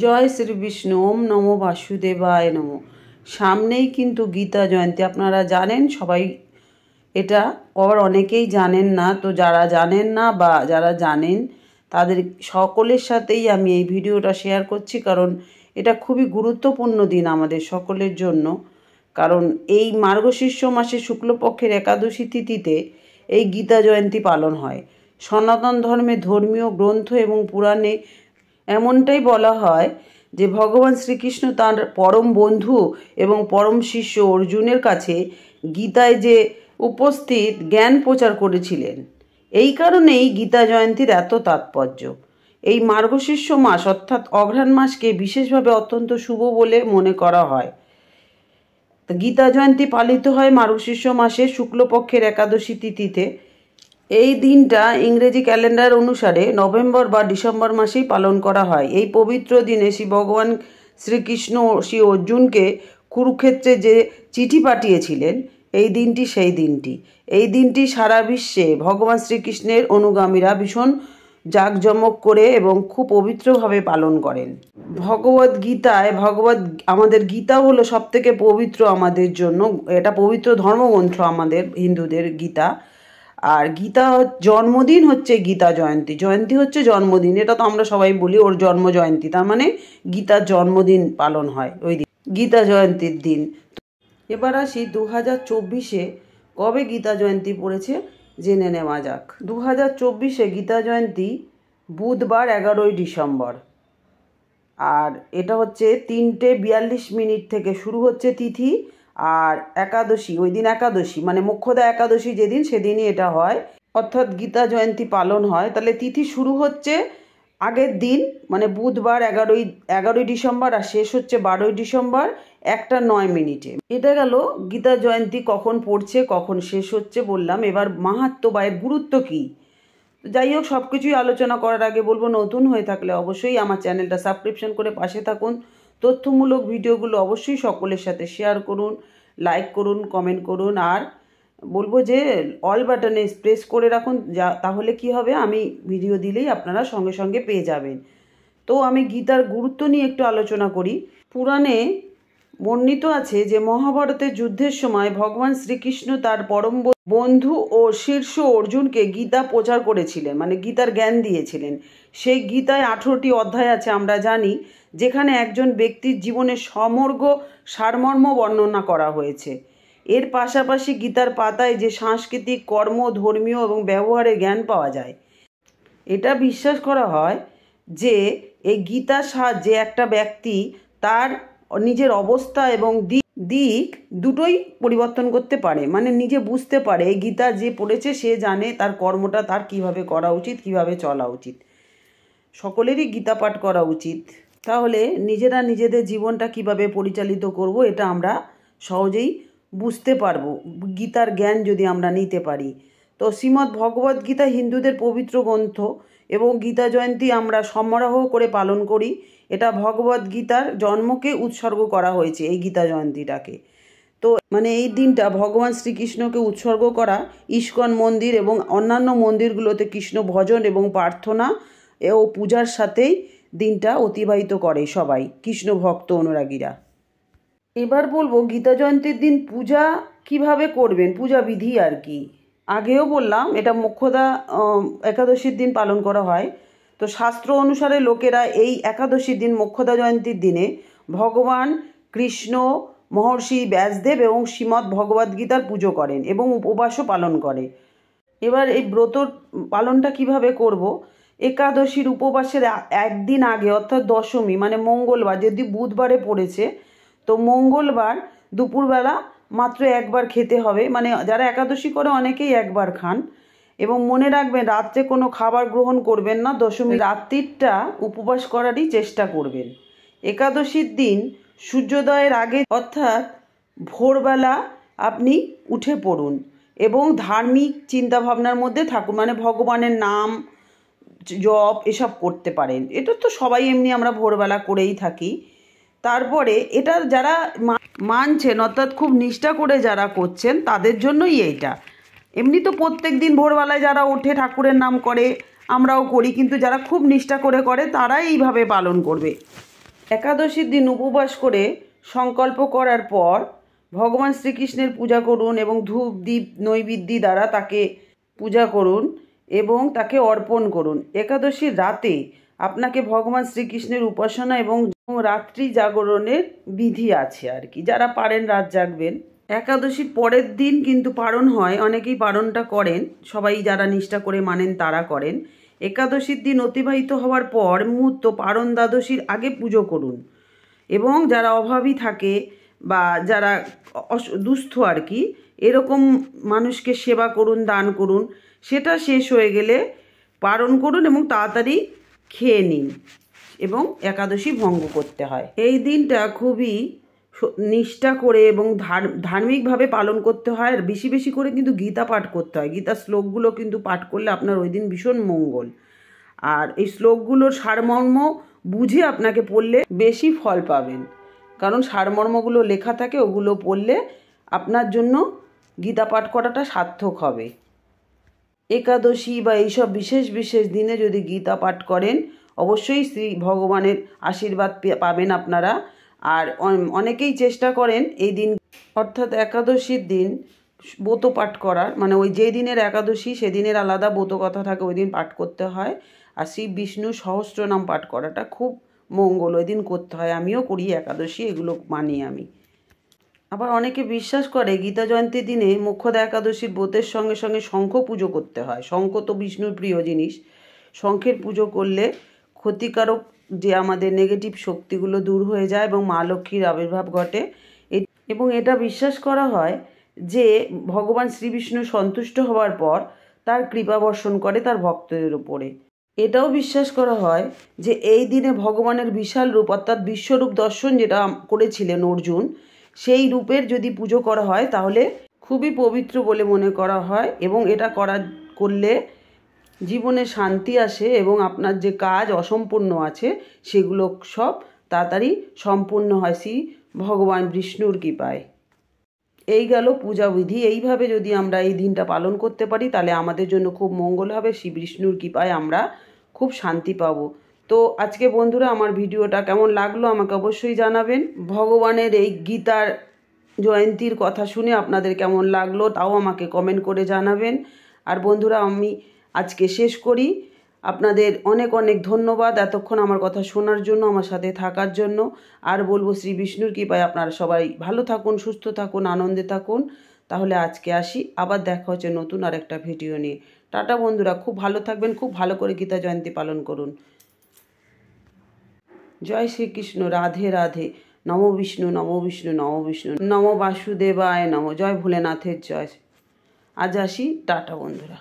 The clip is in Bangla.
জয় শ্রীবিষ্ণু। ওম নমো বাসুদেবায় নমো। সামনেই কিন্তু গীতা জয়ন্তী, আপনারা জানেন সবাই। এটা অনেকেই জানেন না, তো যারা জানেন না বা যারা জানেন তাদের সকলের সাথেই আমি এই ভিডিওটা শেয়ার করছি, কারণ এটা খুবই গুরুত্বপূর্ণ দিন আমাদের সকলের জন্য। কারণ এই মার্গশীর্ষ মাসে শুক্লপক্ষের একাদশী তিথিতে এই গীতা জয়ন্তী পালন হয়। সনাতন ধর্মে ধর্মীয় গ্রন্থ এবং পুরাণে এমনটাই বলা হয় যে ভগবান শ্রীকৃষ্ণ তার পরম বন্ধু এবং পরম শিষ্য অর্জুনের কাছে গীতায় যে উপস্থিত জ্ঞান প্রচার করেছিলেন। এই কারণেই গীতা জয়ন্তীর এত তাৎপর্য। এই মার্গশীর্ষ মাস অর্থাৎ অঘ্রাণ মাসকে বিশেষভাবে অত্যন্ত শুভ বলে মনে করা হয়। গীতা জয়ন্তী পালিত হয় মার্গশীর্ষ মাসে শুক্লপক্ষের একাদশী তিথিতে। এই দিনটা ইংরেজি ক্যালেন্ডার অনুসারে নভেম্বর বা ডিসেম্বর মাসেই পালন করা হয়। এই পবিত্র দিনে শ্রী ভগবান শ্রীকৃষ্ণ শ্রী অর্জুনকে কুরুক্ষেত্রে যে চিঠি পাঠিয়েছিলেন, এই দিনটি সেই দিনটি। এই দিনটি সারা বিশ্বে ভগবান শ্রীকৃষ্ণের অনুগামীরা ভীষণ জাঁকজমক করে এবং খুব পবিত্রভাবে পালন করেন। ভগবদ গীতায় আমাদের গীতা হলো সব থেকে পবিত্র আমাদের জন্য। এটা পবিত্র ধর্মগ্রন্থ আমাদের হিন্দুদের গীতা। আর গীতা জন্মদিন হচ্ছে গীতা জয়ন্তী। জয়ন্তী হচ্ছে জন্মদিন, এটা তো আমরা সবাই বলি ওর জন্ম জয়ন্তী, তার মানে গীতার জন্মদিন পালন হয় ওই দিন, গীতা জয়ন্তীর দিন। এবার আসি 2024-এ কবে গীতা জয়ন্তী পড়েছে জেনে নেওয়া যাক। 2024-এ গীতা জয়ন্তী বুধবার 11ই ডিসেম্বর। আর এটা হচ্ছে 3:42 থেকে শুরু হচ্ছে তিথি। আর একাদশী, ওই দিন একাদশী মানে মোক্ষদা একাদশী যেদিন, সেদিনই এটা হয়, অর্থাৎ গীতা জয়ন্তী পালন হয়। তাহলে তিথি শুরু হচ্ছে আগের দিন মানে বুধবার 11ই ডিসেম্বর, আর শেষ হচ্ছে 12ই ডিসেম্বর 1:09। এটা গেল গীতা জয়ন্তী কখন পড়ছে কখন শেষ হচ্ছে বললাম। এবার মাহাত্ম্য বা এর গুরুত্ব কী, যাই হোক সব কিছুই আলোচনা করার আগে বলবো, নতুন হয়ে থাকলে অবশ্যই আমার চ্যানেলটা সাবস্ক্রিপশন করে পাশে থাকুন। তথ্যমূলক ভিডিওগুলো অবশ্যই সকলের সাথে শেয়ার করুন, লাইক করুন, কমেন্ট করুন। আর বলবো যে অল বাটনে প্রেস করে রাখুন, তাহলে কি হবে, আমি ভিডিও দিলেই আপনারা সঙ্গে সঙ্গে পেয়ে যাবেন। তো আমি গীতার গুরুত্ব নিয়ে একটু আলোচনা করি। পুরাণে বর্ণিত আছে যে মহাভারতের যুদ্ধের সময় ভগবান শ্রীকৃষ্ণ তার পরম বন্ধু ও শীর্ষ অর্জুনকে গীতা প্রচার করেছিলেন, মানে গীতার জ্ঞান দিয়েছিলেন। সেই গীতায় 18টি অধ্যায় আছে আমরা জানি, যেখানে একজন ব্যক্তির জীবনের সমগ্র সারমর্ম বর্ণনা করা হয়েছে। এর পাশাপাশি গীতার পাতায় যে সাংস্কৃতিক, কর্ম, ধর্মীয় এবং ব্যবহারের জ্ঞান পাওয়া যায়। এটা বিশ্বাস করা হয় যে এই গীতার সাহায্যে একটা ব্যক্তি তার নিজের অবস্থা এবং দিক দুটোই পরিবর্তন করতে পারে, মানে নিজে বুঝতে পারে এই গীতা যে পড়েছে সে জানে তার কর্মটা তার কিভাবে করা উচিত, কিভাবে চলা উচিত। সকলেরই গীতা পাঠ করা উচিত, তাহলে নিজেরা নিজেদের জীবনটা কিভাবে পরিচালিত করব এটা আমরা সহজেই বুঝতে পারবো, গীতার জ্ঞান যদি আমরা নিতে পারি। তো শ্রীমদ্ ভগবদ গীতা হিন্দুদের পবিত্র গ্রন্থ এবং গীতা জয়ন্তী আমরা সমারোহ করে পালন করি। এটা ভগবদ গীতার জন্মকে উৎসর্গ করা হয়েছে এই গীতা জয়ন্তীটাকে। তো মানে এই দিনটা ভগবান শ্রীকৃষ্ণকে উৎসর্গ করা। ইস্কন মন্দির এবং অন্যান্য মন্দিরগুলোতে কৃষ্ণ ভজন এবং প্রার্থনা ও পূজার সাথেই দিনটা অতিবাহিত করে সবাই কৃষ্ণ ভক্ত অনুরাগীরা। এবার বলবো গীতা জয়ন্তীর দিন পূজা কিভাবে করবেন, পূজা বিধি আর কি। আগেও বললাম এটা মোক্ষদা একাদশীর দিন পালন করা হয়। তো শাস্ত্র অনুসারে লোকেরা এই একাদশীর দিন, মোক্ষদা জয়ন্তীর দিনে ভগবান কৃষ্ণ, মহর্ষি ব্যাসদেব এবং শ্রীমদ্ ভগবদ্গীতার পুজো করেন এবং উপবাসও পালন করে। এবার এই ব্রত পালনটা কিভাবে করব, একাদশীর উপবাসের একদিন আগে অর্থাৎ দশমী মানে মঙ্গলবার, যদি বুধবারে পড়েছে তো মঙ্গলবার দুপুরবেলা মাত্র একবার খেতে হবে। মানে যারা একাদশী করে অনেকেই একবার খান। এবং মনে রাখবেন রাত্রে কোনো খাবার গ্রহণ করবেন না, দশমী রাত্রিটা উপবাস করারই চেষ্টা করবেন। একাদশীর দিন সূর্যোদয়ের আগে অর্থাৎ ভোরবেলা আপনি উঠে পড়ুন এবং ধার্মিক চিন্তাভাবনার মধ্যে থাকুন, মানে ভগবানের নাম জপ এসব করতে পারেন। এটা তো সবাই এমনি আমরা ভোরবেলা করেই থাকি। তারপরে এটা যারা মানছেন অর্থাৎ খুব নিষ্ঠা করে যারা করছেন তাদের জন্যই এইটা। এমনি তো প্রত্যেক দিন ভোরবেলায় যারা ওঠে ঠাকুরের নাম করে আমরাও করি, কিন্তু যারা খুব নিষ্ঠা করে তারাই এইভাবে পালন করবে। একাদশীর দিন উপবাস করে সংকল্প করার পর ভগবান শ্রীকৃষ্ণের পূজা করুন এবং ধূপ দীপ নৈবেদ্য দ্বারা তাকে পূজা করুন এবং তাকে অর্পণ করুন। একাদশীর রাতে আপনাকে ভগবান শ্রীকৃষ্ণের উপাসনা এবং রাত্রি জাগরণের বিধি আছে আর কি, যারা পারেন রাত জাগবেন। একাদশীর পরের দিন কিন্তু পারণ হয়, অনেকেই পারণটা করেন, সবাই যারা নিষ্ঠা করে মানেন তারা করেন। একাদশীর দিন অতিবাহিত হওয়ার পর মুহূর্ত পারণ দ্বাদশীর আগে পুজো করুন এবং যারা অভাবী থাকে বা যারা দুস্থ আর কি, এরকম মানুষকে সেবা করুন, দান করুন। সেটা শেষ হয়ে গেলে পারণ করুন এবং তাড়াতাড়ি খেয়ে নিন এবং একাদশী ভঙ্গ করতে হয়। এই দিনটা খুবই নিষ্ঠা করে এবং ধার্মিকভাবে পালন করতে হয়। আর বেশি বেশি করে কিন্তু গীতা পাঠ করতে হয়। গীতার শ্লোকগুলো কিন্তু পাঠ করলে আপনার ওই দিন ভীষণ মঙ্গল। আর এই শ্লোকগুলোর সারমর্ম বুঝে আপনাকে পড়লে বেশি ফল পাবেন, কারণ সারমর্মগুলো লেখা থাকে, ওগুলো পড়লে আপনার জন্য গীতা পাঠ করাটা সার্থক হবে। একাদশী বা এইসব বিশেষ বিশেষ দিনে যদি গীতা পাঠ করেন অবশ্যই শ্রী ভগবানের আশীর্বাদ পাবেন আপনারা। আর অনেকেই চেষ্টা করেন এই দিন অর্থাৎ একাদশীর দিন ব্রত পাঠ করার, মানে ওই যে দিনের একাদশী সেদিনের আলাদা ব্রত কথা থাকে, ওই দিন পাঠ করতে হয়। আর শ্রী বিষ্ণু সহস্রনাম পাঠ করাটা খুব মঙ্গল, ওই দিন করতে হয়। আমিও করি একাদশী, এগুলো মানি আমি। আবার অনেকে বিশ্বাস করে গীতা জয়ন্তীর দিনে মোক্ষদা একাদশীর ব্রতের সঙ্গে সঙ্গে শঙ্খ পুজো করতে হয়। শঙ্খ তো বিষ্ণুর প্রিয় জিনিস। শঙ্খের পুজো করলে ক্ষতিকারক যে আমাদের নেগেটিভ শক্তিগুলো দূর হয়ে যায় এবং মা লক্ষ্মীর আবির্ভাব ঘটে। এবং এটা বিশ্বাস করা হয় যে ভগবান শ্রীবিষ্ণু সন্তুষ্ট হওয়ার পর তার কৃপা বর্ষণ করে তার ভক্তদের উপরে। এটাও বিশ্বাস করা হয় যে এই দিনে ভগবানের বিশাল রূপ অর্থাৎ বিশ্বরূপ দর্শন যেটা করেছিলেন অর্জুন, সেই রূপের যদি পুজো করা হয় তাহলে খুবই পবিত্র বলে মনে করা হয় এবং এটা করলে জীবনে শান্তি আসে এবং আপনার যে কাজ অসম্পূর্ণ আছে সেগুলো সব তাড়াতাড়ি সম্পূর্ণ হয় শ্রী ভগবান বিষ্ণুর কৃপায়। এই গেল পূজাবিধি। এইভাবে যদি আমরা এই দিনটা পালন করতে পারি তাহলে আমাদের জন্য খুব মঙ্গল হবে। শ্রী বিষ্ণুর কৃপায় আমরা খুব শান্তি পাব। তো আজকে বন্ধুরা আমার ভিডিওটা কেমন লাগলো আমাকে অবশ্যই জানাবেন। ভগবানের এই গীতার জয়ন্তীর কথা শুনে আপনাদের কেমন লাগলো তাও আমাকে কমেন্ট করে জানাবেন। আর বন্ধুরা আমি আজকে শেষ করি। আপনাদের অনেক অনেক ধন্যবাদ এতক্ষণ আমার কথা শোনার জন্য, আমার সাথে থাকার জন্য। আর বলবো শ্রী বিষ্ণুর কৃপায় আপনারা সবাই ভালো থাকুন, সুস্থ থাকুন, আনন্দে থাকুন। তাহলে আজকে আসি, আবার দেখা হচ্ছে নতুন আর একটা ভিডিও নিয়ে। টাটা বন্ধুরা, খুব ভালো থাকবেন, খুব ভালো করে গীতা জয়ন্তী পালন করুন। জয় শ্রীকৃষ্ণ, রাধে রাধে। নম বিষ্ণু, নম বিষ্ণু, নম বিষ্ণু, নম বাসুদেবায় নম। জয় ভোলেনাথের জয়। আজ আসি, টাটা বন্ধুরা।